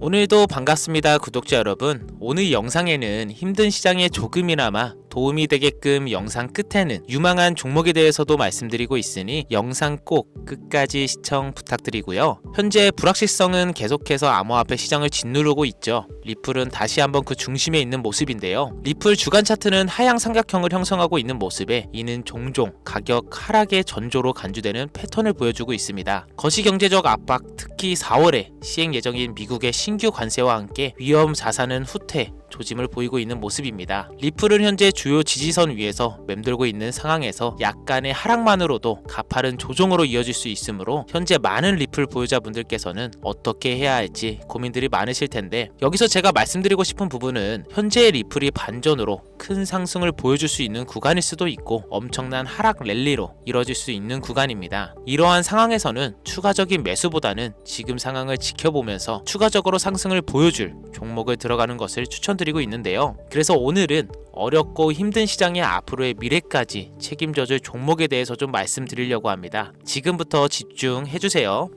오늘도 반갑습니다, 구독자 여러분. 오늘 영상에는 힘든 시장에 조금이나마 도움이 되게끔 영상 끝에는 유망한 종목에 대해서도 말씀드리고 있으니 영상 꼭 끝까지 시청 부탁드리고요. 현재 불확실성은 계속해서 암호화폐 시장을 짓누르고 있죠. 리플은 다시 한번 그 중심에 있는 모습인데요. 리플 주간 차트는 하향 삼각형을 형성하고 있는 모습에 이는 종종 가격 하락의 전조로 간주되는 패턴을 보여주고 있습니다. 거시경제적 압박, 특히 4월에 시행 예정인 미국의 신규 관세와 함께 위험 자산은 후퇴, 조짐을 보이고 있는 모습입니다. 리플은 현재 주요 지지선 위에서 맴돌고 있는 상황에서 약간의 하락만으로도 가파른 조정으로 이어질 수 있으므로 현재 많은 리플 보유자분들께서는 어떻게 해야 할지 고민들이 많으실 텐데, 여기서 제가 말씀드리고 싶은 부분은 현재의 리플이 반전으로 큰 상승을 보여줄 수 있는 구간일 수도 있고 엄청난 하락 랠리로 이뤄질 수 있는 구간입니다. 이러한 상황에서는 추가적인 매수보다는 지금 상황을 지켜보면서 추가적으로 상승을 보여줄 종목을 들어가는 것을 추천드리고 있는데요. 그래서 오늘은 어렵고 힘든 시장의 앞으로의 미래까지 책임져줄 종목에 대해서 좀 말씀드리려고 합니다. 지금부터 집중해주세요.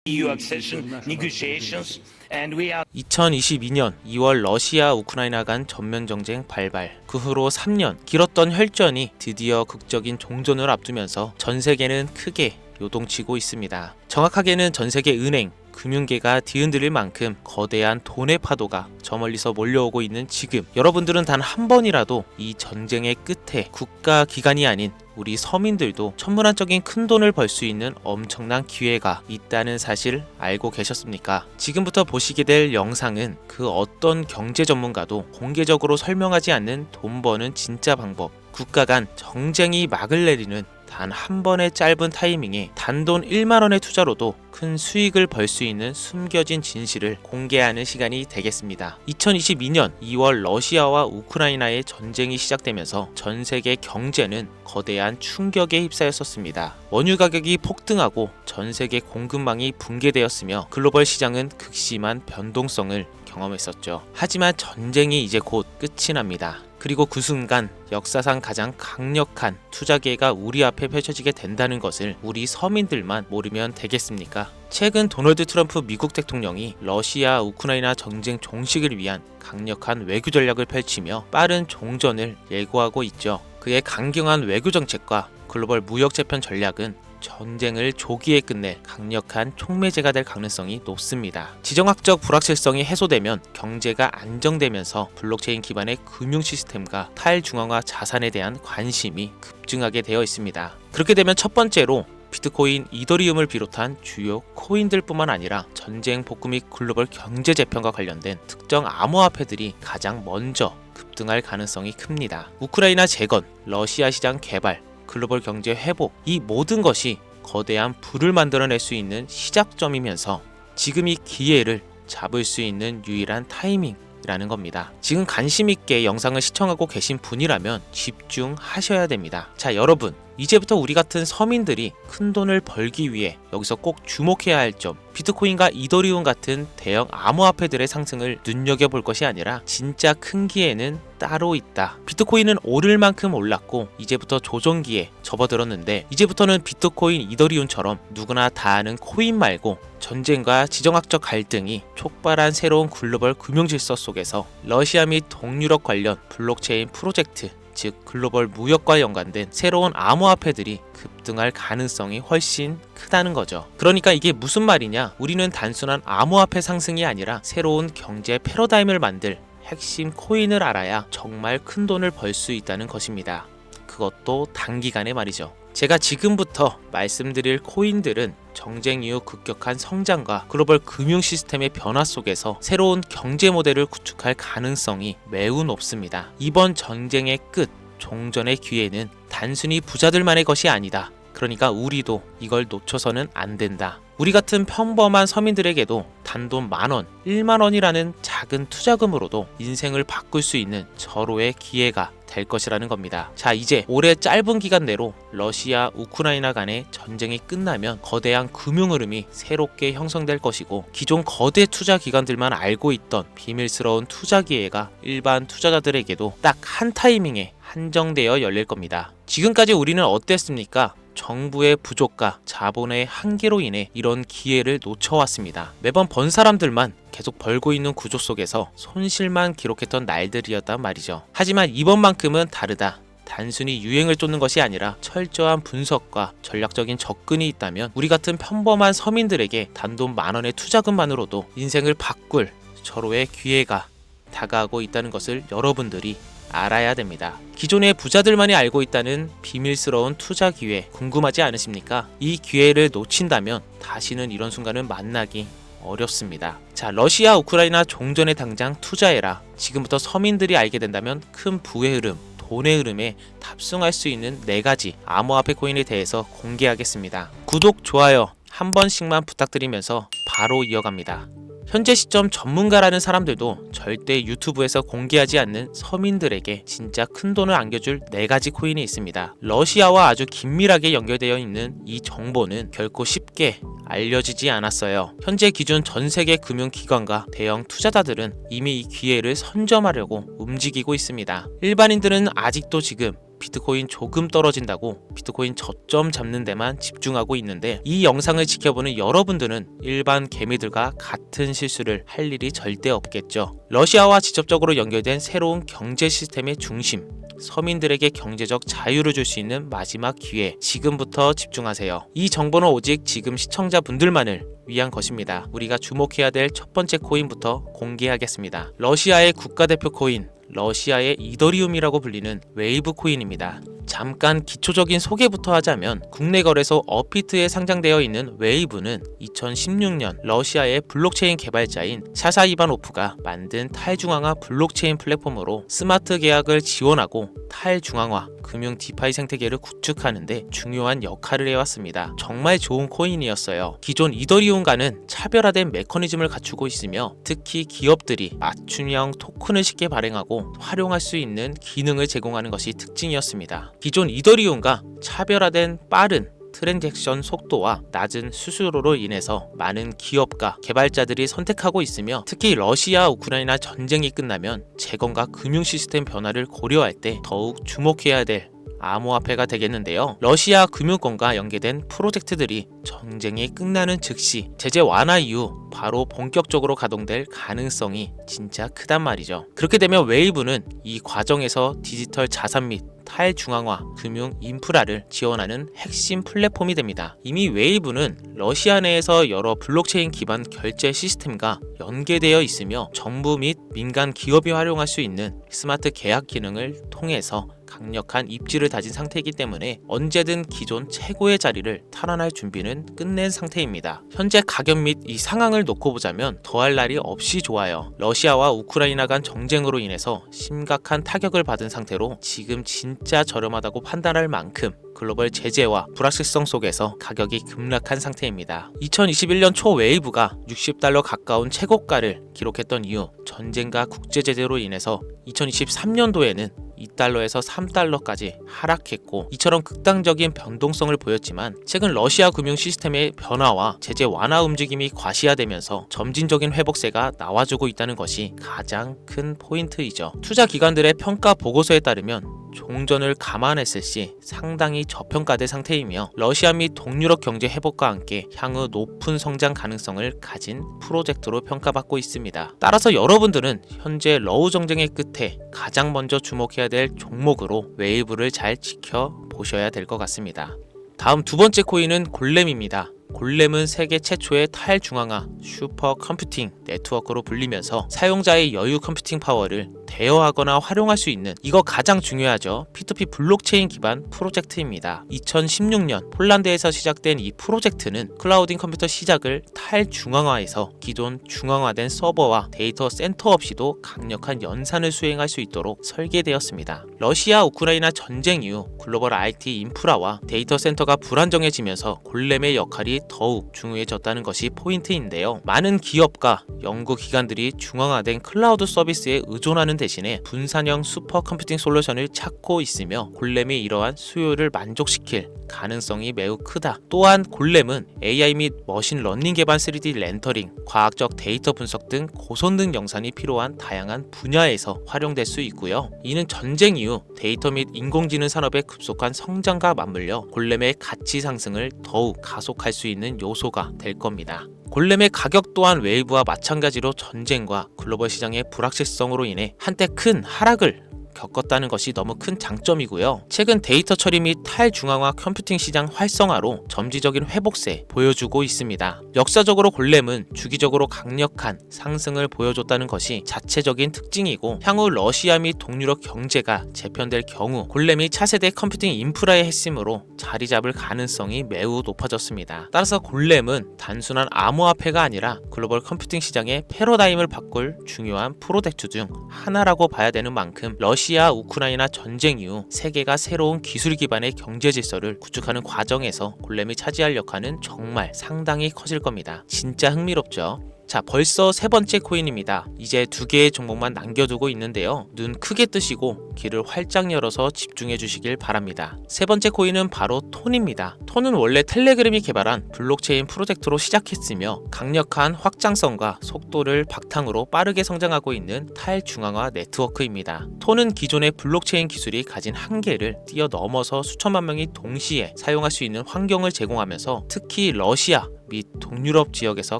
EU accession negotiations, and we are 2022년 2월 러시아 우크라이나 간 전면 정쟁 발발, 그 후로 3년 길었던 혈전이 드디어 극적인 종전을 앞두면서 전 세계는 크게 요동치고 있습니다. 정확하게는 전 세계 은행, 금융계가 뒤흔들릴 만큼 거대한 돈의 파도가 저 멀리서 몰려오고 있는 지금, 여러분들은 단 한 번이라도 이 전쟁의 끝에 국가 기관이 아닌 우리 서민들도 천문학적인 큰 돈을 벌 수 있는 엄청난 기회가 있다는 사실 알고 계셨습니까? 지금부터 보시게 될 영상은 그 어떤 경제 전문가도 공개적으로 설명하지 않는 돈 버는 진짜 방법, 국가 간 정쟁이 막을 내리는 단 한 번의 짧은 타이밍에 단돈 1만원의 투자로도 큰 수익을 벌 수 있는 숨겨진 진실을 공개하는 시간이 되겠습니다. 2022년 2월 러시아와 우크라이나의 전쟁이 시작되면서 전 세계 경제는 거대한 충격에 휩싸였었습니다. 원유 가격이 폭등하고 전 세계 공급망이 붕괴되었으며 글로벌 시장은 극심한 변동성을 경험했었죠. 하지만 전쟁이 이제 곧 끝이 납니다. 그리고 그 순간 역사상 가장 강력한 투자 기회가 우리 앞에 펼쳐지게 된다는 것을 우리 서민들만 모르면 되겠습니까? 최근 도널드 트럼프 미국 대통령이 러시아 우크라이나 전쟁 종식을 위한 강력한 외교 전략을 펼치며 빠른 종전을 예고하고 있죠. 그의 강경한 외교 정책과 글로벌 무역 재편 전략은 전쟁을 조기에 끝낼 강력한 촉매제가 될 가능성이 높습니다. 지정학적 불확실성이 해소되면 경제가 안정되면서 블록체인 기반의 금융 시스템과 탈중앙화 자산에 대한 관심이 급증하게 되어 있습니다. 그렇게 되면 첫 번째로 비트코인, 이더리움을 비롯한 주요 코인들뿐만 아니라 전쟁 복구 및 글로벌 경제 재편과 관련된 특정 암호화폐들이 가장 먼저 급등할 가능성이 큽니다. 우크라이나 재건, 러시아 시장 개발, 글로벌 경제 회복, 이 모든 것이 거대한 부를 만들어낼 수 있는 시작점이면서 지금 이 기회를 잡을 수 있는 유일한 타이밍이라는 겁니다. 지금 관심 있게 영상을 시청하고 계신 분이라면 집중하셔야 됩니다. 자, 여러분, 이제부터 우리 같은 서민들이 큰 돈을 벌기 위해 여기서 꼭 주목해야 할 점, 비트코인과 이더리움 같은 대형 암호화폐들의 상승을 눈여겨볼 것이 아니라 진짜 큰 기회는 따로 있다. 비트코인은 오를 만큼 올랐고 이제부터 조정기에 접어들었는데, 이제부터는 비트코인, 이더리움처럼 누구나 다 아는 코인 말고 전쟁과 지정학적 갈등이 촉발한 새로운 글로벌 금융질서 속에서 러시아 및 동유럽 관련 블록체인 프로젝트, 즉 글로벌 무역과 연관된 새로운 암호화폐들이 급등할 가능성이 훨씬 크다는 거죠. 그러니까 이게 무슨 말이냐? 우리는 단순한 암호화폐 상승이 아니라 새로운 경제 패러다임을 만들 핵심 코인을 알아야 정말 큰 돈을 벌 수 있다는 것입니다. 그것도 단기간에 말이죠. 제가 지금부터 말씀드릴 코인들은 정쟁 이후 급격한 성장과 글로벌 금융 시스템의 변화 속에서 새로운 경제 모델을 구축할 가능성이 매우 높습니다. 이번 전쟁의 끝, 종전의 기회는 단순히 부자들만의 것이 아니다. 그러니까 우리도 이걸 놓쳐서는 안 된다. 우리 같은 평범한 서민들에게도 단돈 10,000원, 10,000원이라는 작은 투자금으로도 인생을 바꿀 수 있는 절호의 기회가 될 것이라는 겁니다. 자, 이제 올해 짧은 기간 내로 러시아, 우크라이나 간의 전쟁이 끝나면 거대한 금융 흐름이 새롭게 형성될 것이고, 기존 거대 투자 기관들만 알고 있던 비밀스러운 투자 기회가 일반 투자자들에게도 딱 한 타이밍에 한정되어 열릴 겁니다. 지금까지 우리는 어땠습니까? 정부의 부족과 자본의 한계로 인해 이런 기회를 놓쳐왔습니다. 매번 번 사람들만 계속 벌고 있는 구조 속에서 손실만 기록했던 날들이었단 말이죠. 하지만 이번만큼은 다르다. 단순히 유행을 쫓는 것이 아니라 철저한 분석과 전략적인 접근이 있다면 우리 같은 평범한 서민들에게 단돈 10,000원의 투자금만으로도 인생을 바꿀 절호의 기회가 다가오고 있다는 것을 여러분들이 알아야 됩니다. 기존의 부자들만이 알고 있다는 비밀스러운 투자 기회 궁금하지 않으십니까? 이 기회를 놓친다면 다시는 이런 순간을 만나기 어렵습니다. 자, 러시아 우크라이나 종전에 당장 투자해라. 지금부터 서민들이 알게 된다면 큰 부의 흐름, 돈의 흐름에 탑승할 수 있는 4가지 암호화폐 코인에 대해서 공개하겠습니다. 구독, 좋아요 한 번씩만 부탁드리면서 바로 이어갑니다. 현재 시점 전문가라는 사람들도 절대 유튜브에서 공개하지 않는 서민들에게 진짜 큰 돈을 안겨줄 4가지 코인이 있습니다. 러시아와 아주 긴밀하게 연결되어 있는 이 정보는 결코 쉽게 알려지지 않았어요. 현재 기준 전 세계 금융기관과 대형 투자자들은 이미 이 기회를 선점하려고 움직이고 있습니다. 일반인들은 아직도 지금 비트코인 조금 떨어진다고 비트코인 저점 잡는 데만 집중하고 있는데 이 영상을 지켜보는 여러분들은 일반 개미들과 같은 실수를 할 일이 절대 없겠죠. 러시아와 직접적으로 연결된 새로운 경제 시스템의 중심, 서민들에게 경제적 자유를 줄 수 있는 마지막 기회, 지금부터 집중하세요. 이 정보는 오직 지금 시청자분들만을 위한 것입니다. 우리가 주목해야 될 첫 번째 코인부터 공개하겠습니다. 러시아의 국가대표 코인, 러시아의 이더리움이라고 불리는 웨이브 코인입니다. 잠깐 기초적인 소개부터 하자면 국내 거래소 업비트에 상장되어 있는 웨이브는 2016년 러시아의 블록체인 개발자인 샤샤 이바노프가 만든 탈중앙화 블록체인 플랫폼으로 스마트 계약을 지원하고 탈중앙화 금융 디파이 생태계를 구축하는데 중요한 역할을 해왔습니다. 정말 좋은 코인이었어요. 기존 이더리움과는 차별화된 메커니즘을 갖추고 있으며 특히 기업들이 맞춤형 토큰을 쉽게 발행하고 활용할 수 있는 기능을 제공하는 것이 특징이었습니다. 기존 이더리움과 차별화된 빠른 트랜잭션 속도와 낮은 수수료로 인해서 많은 기업과 개발자들이 선택하고 있으며 특히 러시아 우크라이나 전쟁이 끝나면 재건과 금융 시스템 변화를 고려할 때 더욱 주목해야 될 암호화폐가 되겠는데요. 러시아 금융권과 연계된 프로젝트들이 전쟁이 끝나는 즉시 제재 완화 이후 바로 본격적으로 가동될 가능성이 진짜 크단 말이죠. 그렇게 되면 웨이브는 이 과정에서 디지털 자산 및 탈중앙화 금융 인프라를 지원하는 핵심 플랫폼이 됩니다. 이미 웨이브는 러시아 내에서 여러 블록체인 기반 결제 시스템과 연계되어 있으며 정부 및 민간 기업이 활용할 수 있는 스마트 계약 기능을 통해서 강력한 입지를 다진 상태이기 때문에 언제든 기존 최고의 자리를 탈환할 준비는 끝낸 상태입니다. 현재 가격 및 이 상황을 놓고 보자면 더할 날이 없이 좋아요. 러시아와 우크라이나 간 정쟁으로 인해서 심각한 타격을 받은 상태로 지금 진짜 저렴하다고 판단할 만큼 글로벌 제재와 불확실성 속에서 가격이 급락한 상태입니다. 2021년 초 웨이브가 $60 가까운 최고가를 기록했던 이후 전쟁과 국제 제재로 인해서 2023년도에는 $2에서 $3까지 하락했고 이처럼 극단적인 변동성을 보였지만 최근 러시아 금융 시스템의 변화와 제재 완화 움직임이 과시화되면서 점진적인 회복세가 나와주고 있다는 것이 가장 큰 포인트이죠. 투자 기관들의 평가 보고서에 따르면 종전을 감안했을 시 상당히 저평가된 상태이며 러시아 및 동유럽 경제 회복과 함께 향후 높은 성장 가능성을 가진 프로젝트로 평가받고 있습니다. 따라서 여러분들은 현재 러우 정쟁의 끝에 가장 먼저 주목해야 될 종목으로 웨이브를 잘 지켜보셔야 될 것 같습니다. 다음 두 번째 코인은 골렘입니다. 골렘은 세계 최초의 탈중앙화 슈퍼 컴퓨팅 네트워크로 불리면서 사용자의 여유 컴퓨팅 파워를 대여하거나 활용할 수 있는 이거 가장 중요하죠. P2P 블록체인 기반 프로젝트입니다. 2016년 폴란드에서 시작된 이 프로젝트는 클라우딩 컴퓨터 시작을 탈중앙화해서 기존 중앙화된 서버와 데이터 센터 없이도 강력한 연산을 수행할 수 있도록 설계되었습니다. 러시아 우크라이나 전쟁 이후 글로벌 IT 인프라와 데이터 센터가 불안정해지면서 골렘의 역할이 더욱 중요해졌다는 것이 포인트인데요. 많은 기업과 연구기관들이 중앙화된 클라우드 서비스에 의존하는 대신에 분산형 슈퍼컴퓨팅 솔루션을 찾고 있으며 골렘이 이러한 수요를 만족시킬 가능성이 매우 크다. 또한 골렘은 AI 및 머신러닝 기반 3D 렌더링, 과학적 데이터 분석 등 고성능 영상이 필요한 다양한 분야에서 활용될 수 있고요. 이는 전쟁 이후 데이터 및 인공지능 산업의 급속한 성장과 맞물려 골렘의 가치 상승을 더욱 가속할 수 있는 요소가 될 겁니다. 골렘의 가격 또한 웨이브와 마찬가지로 전쟁과 글로벌 시장의 불확실성으로 인해 한때 큰 하락을 겪었다는 것이 너무 큰 장점이고요. 최근 데이터 처리 및 탈중앙화 컴퓨팅 시장 활성화로 점지적인 회복세 보여주고 있습니다. 역사적으로 골렘은 주기적으로 강력한 상승을 보여줬다는 것이 자체적인 특징이고 향후 러시아 및 동유럽 경제가 재편될 경우 골렘이 차세대 컴퓨팅 인프라의 핵심으로 자리 잡을 가능성이 매우 높아졌습니다. 따라서 골렘은 단순한 암호화폐가 아니라 글로벌 컴퓨팅 시장의 패러다임을 바꿀 중요한 프로젝트 중 하나라고 봐야 되는 만큼 러시아 우크라이나 전쟁 이후 세계가 새로운 기술 기반의 경제 질서를 구축하는 과정에서 골렘이 차지할 역할은 정말 상당히 커질 겁니다. 진짜 흥미롭죠? 자, 벌써 세 번째 코인입니다. 이제 2개의 종목만 남겨두고 있는데요. 눈 크게 뜨시고 귀를 활짝 열어서 집중해 주시길 바랍니다. 세 번째 코인은 바로 톤입니다. 톤은 원래 텔레그램이 개발한 블록체인 프로젝트로 시작했으며 강력한 확장성과 속도를 바탕으로 빠르게 성장하고 있는 탈중앙화 네트워크입니다. 톤은 기존의 블록체인 기술이 가진 한계를 뛰어넘어서 수천만 명이 동시에 사용할 수 있는 환경을 제공하면서 특히 러시아 및 동유럽 지역에서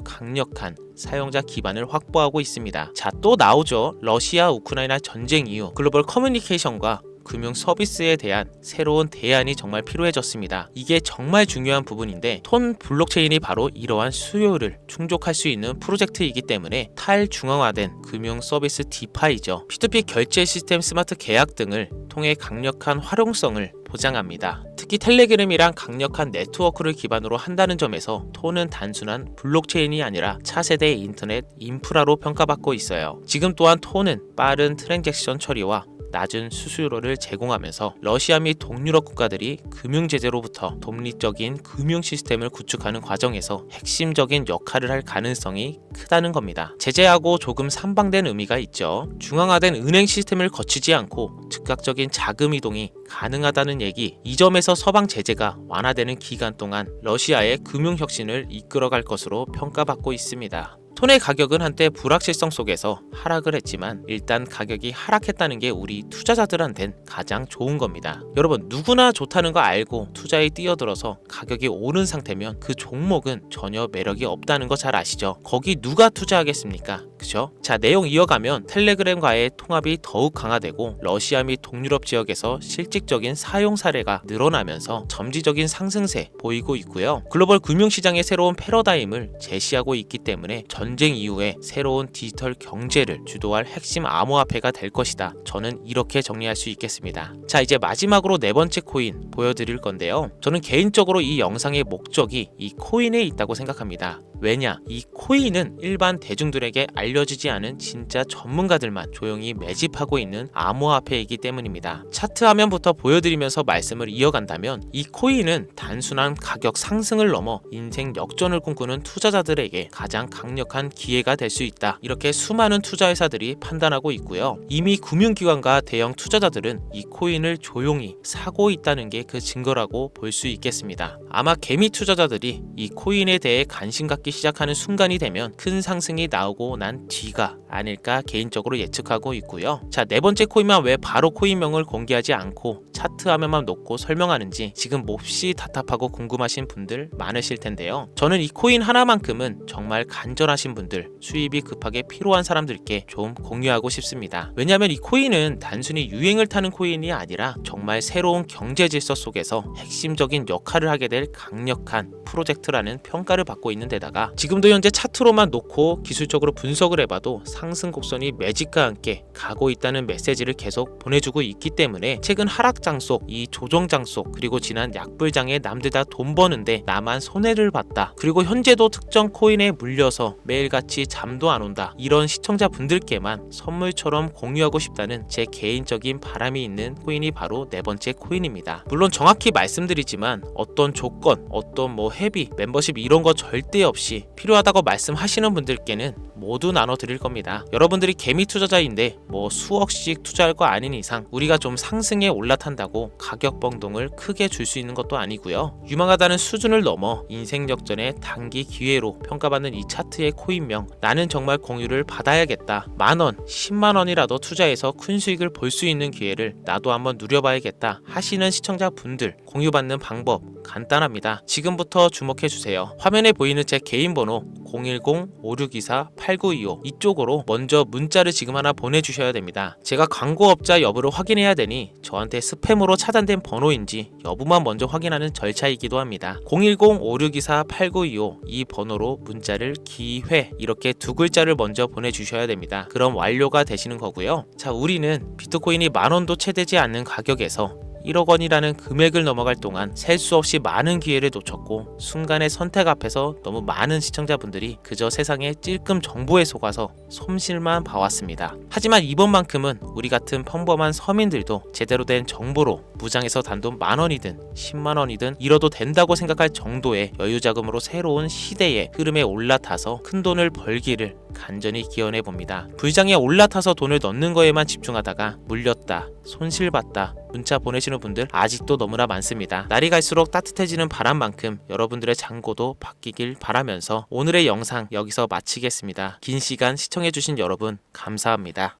강력한 사용자 기반을 확보하고 있습니다. 자, 또 나오죠. 러시아 우크라이나 전쟁 이후 글로벌 커뮤니케이션과 금융 서비스에 대한 새로운 대안이 정말 필요해졌습니다. 이게 정말 중요한 부분인데 톤 블록체인이 바로 이러한 수요를 충족할 수 있는 프로젝트이기 때문에 탈중앙화된 금융 서비스 디파이죠. P2P 결제 시스템 스마트 계약 등을 통해 강력한 활용성을 보장합니다. 특히 텔레그램이랑 강력한 네트워크를 기반으로 한다는 점에서 톤은 단순한 블록체인이 아니라 차세대 인터넷 인프라로 평가받고 있어요. 지금 또한 톤은 빠른 트랜잭션 처리와 낮은 수수료를 제공하면서 러시아 및 동유럽 국가들이 금융제재로부터 독립적인 금융 시스템을 구축하는 과정에서 핵심적인 역할을 할 가능성이 크다는 겁니다. 제재하고 조금 상반된 의미가 있죠. 중앙화된 은행 시스템을 거치지 않고 즉각적인 자금 이동이 가능하다는 얘기. 이 점에서 서방 제재가 완화되는 기간 동안 러시아의 금융 혁신을 이끌어갈 것으로 평가받고 있습니다. 톤의 가격은 한때 불확실성 속에서 하락을 했지만 일단 가격이 하락했다는 게 우리 투자자들한텐 가장 좋은 겁니다. 여러분, 누구나 좋다는 거 알고 투자에 뛰어들어서 가격이 오른 상태면 그 종목은 전혀 매력이 없다는 거 잘 아시죠? 거기 누가 투자하겠습니까? 그죠? 자, 내용 이어가면 텔레그램과의 통합이 더욱 강화되고 러시아 및 동유럽 지역에서 실질적인 사용 사례가 늘어나면서 점지적인 상승세 보이고 있고요. 글로벌 금융시장의 새로운 패러다임을 제시하고 있기 때문에 전쟁 이후에 새로운 디지털 경제를 주도할 핵심 암호화폐가 될 것이다. 저는 이렇게 정리할 수 있겠습니다. 자, 이제 마지막으로 네 번째 코인 보여드릴 건데요. 저는 개인적으로 이 영상의 목적이 이 코인에 있다고 생각합니다. 왜냐? 이 코인은 일반 대중들에게 알려지지 않은 진짜 전문가들만 조용히 매집하고 있는 암호화폐이기 때문입니다. 차트 화면부터 보여드리면서 말씀을 이어간다면 이 코인은 단순한 가격 상승을 넘어 인생 역전을 꿈꾸는 투자자들에게 가장 강력한 기회가 될 수 있다. 이렇게 수많은 투자회사들이 판단하고 있고요. 이미 금융기관과 대형 투자자들은 이 코인을 조용히 사고 있다는 게 그 증거라고 볼 수 있겠습니다. 아마 개미 투자자들이 이 코인에 대해 관심 갖기 시작하는 순간이 되면 큰 상승이 나오고 난 뒤가 아닐까 개인적으로 예측하고 있고요. 자, 네 번째 코인만 왜 바로 코인명을 공개하지 않고 차트 화면만 놓고 설명하는지 지금 몹시 답답하고 궁금하신 분들 많으실 텐데요. 저는 이 코인 하나만큼은 정말 간절하신 분들, 수입이 급하게 필요한 사람들께 좀 공유하고 싶습니다. 왜냐하면 이 코인은 단순히 유행을 타는 코인이 아니라 정말 새로운 경제 질서 속에서 핵심적인 역할을 하게 될 강력한 프로젝트라는 평가를 받고 있는 데다가 지금도 현재 차트로만 놓고 기술적으로 분석을 해봐도 상승 곡선이 매직과 함께 가고 있다는 메시지를 계속 보내주고 있기 때문에 최근 하락 조종장속, 이 조종장속, 그리고 지난 약불장에 남들 다 돈 버는데 나만 손해를 봤다. 그리고 현재도 특정 코인에 물려서 매일같이 잠도 안 온다. 이런 시청자분들께만 선물처럼 공유하고 싶다는 제 개인적인 바람이 있는 코인이 바로 네 번째 코인입니다. 물론 정확히 말씀드리지만 어떤 조건, 어떤 회비, 멤버십 이런 거 절대 없이 필요하다고 말씀하시는 분들께는 모두 나눠드릴 겁니다. 여러분들이 개미 투자자인데 수억씩 투자할 거 아닌 이상 우리가 좀 상승에 올라탄다고 가격 변동을 크게 줄 수 있는 것도 아니고요. 유망하다는 수준을 넘어 인생 역전의 단기 기회로 평가받는 이 차트의 코인명, 나는 정말 공유를 받아야겠다. 10,000원, 100,000원이라도 투자해서 큰 수익을 볼 수 있는 기회를 나도 한번 누려봐야겠다 하시는 시청자분들, 공유받는 방법 간단합니다. 지금부터 주목해주세요. 화면에 보이는 제 개인 번호 010-5624-8925 이쪽으로 먼저 문자를 지금 하나 보내주셔야 됩니다. 제가 광고업자 여부를 확인해야 되니 저한테 스팸으로 차단된 번호인지 여부만 먼저 확인하는 절차이기도 합니다. 010-5624-8925 이 번호로 문자를 기회 이렇게 두 글자를 먼저 보내주셔야 됩니다. 그럼 완료가 되시는 거고요. 자, 우리는 비트코인이 10,000원도 채 되지 않는 가격에서 1억 원이라는 금액을 넘어갈 동안 셀 수 없이 많은 기회를 놓쳤고 순간의 선택 앞에서 너무 많은 시청자분들이 그저 세상의 찔끔 정보에 속아서 솜씨만 봐왔습니다. 하지만 이번만큼은 우리 같은 평범한 서민들도 제대로 된 정보로 무장해서 단돈 10,000원이든 100,000원이든 잃어도 된다고 생각할 정도의 여유자금으로 새로운 시대의 흐름에 올라타서 큰 돈을 벌기를 간절히 기원해 봅니다. 불장에 올라타서 돈을 넣는 거에만 집중하다가 물렸다, 손실봤다 문자 보내시는 분들 아직도 너무나 많습니다. 날이 갈수록 따뜻해지는 바람만큼 여러분들의 잔고도 바뀌길 바라면서 오늘의 영상 여기서 마치겠습니다. 긴 시간 시청해주신 여러분 감사합니다.